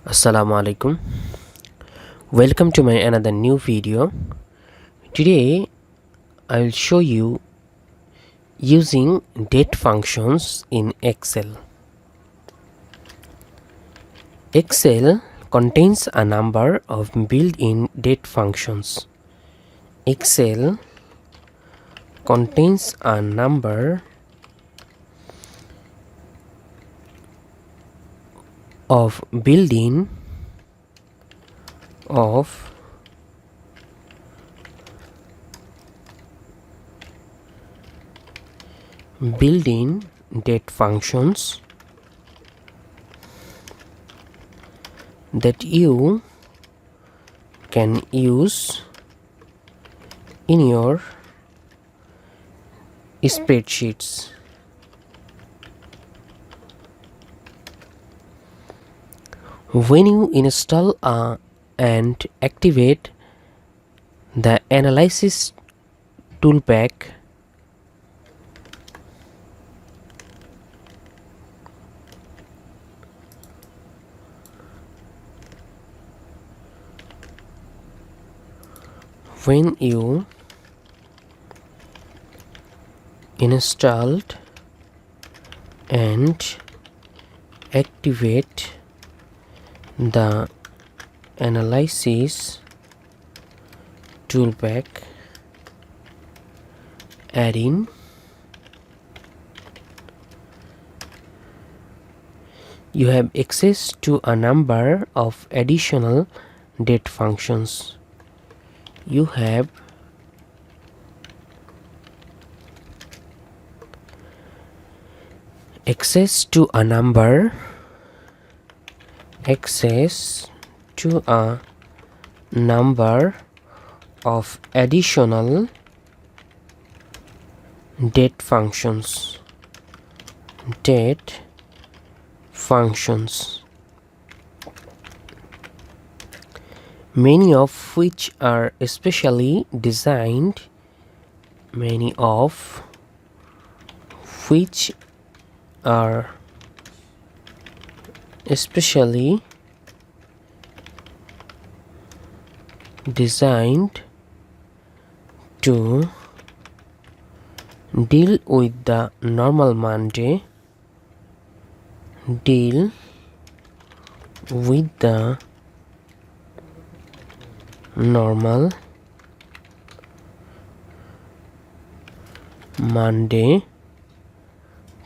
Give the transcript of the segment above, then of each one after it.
Assalamu alaikum. Welcome to my another new video. Today I'll show you using date functions in Excel. Excel contains a number of built-in date functions. Excel contains a number of built-in date functions that you can use in your spreadsheets. When you install and activate the analysis toolpack, when you installed and activate the analysis toolpack add-in, you have access to a number of additional date functions. You have access to a number of additional date functions, many of which are specially designed to deal with the normal Monday,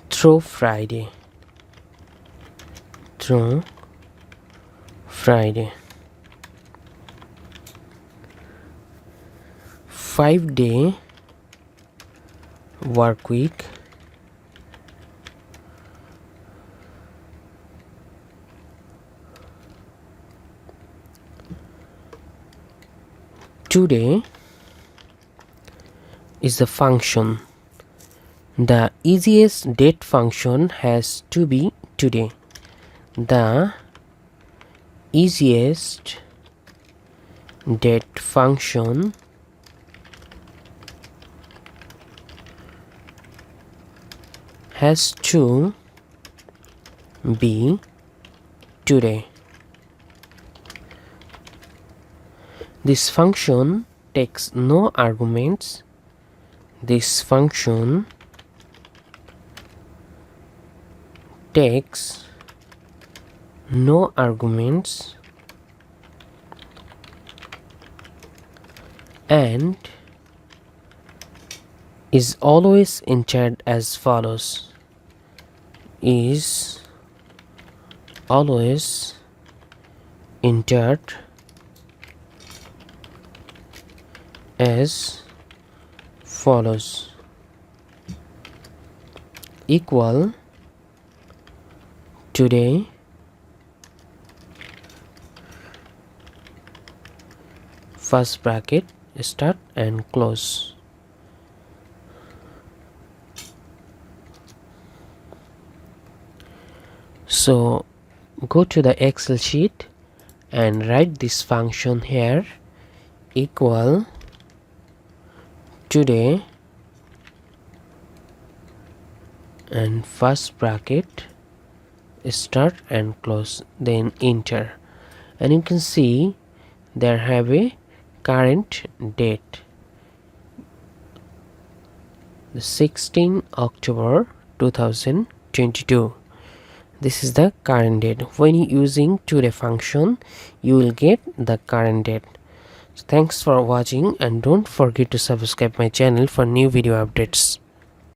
through Friday. 5-day work week, today is the function. The easiest date function has to be today. The easiest date function has to be today. This function takes no arguments. This function takes no arguments and is always entered as follows. Is always entered as follows: equal today first bracket start and close. So go to the Excel sheet and write this function here: equal today and first bracket start and close, then enter. and you can see there have a current date, the 16 October 2022. This is the current date. When you using today function, you will get the current date. So thanks for watching, and don't forget to subscribe my channel for new video updates.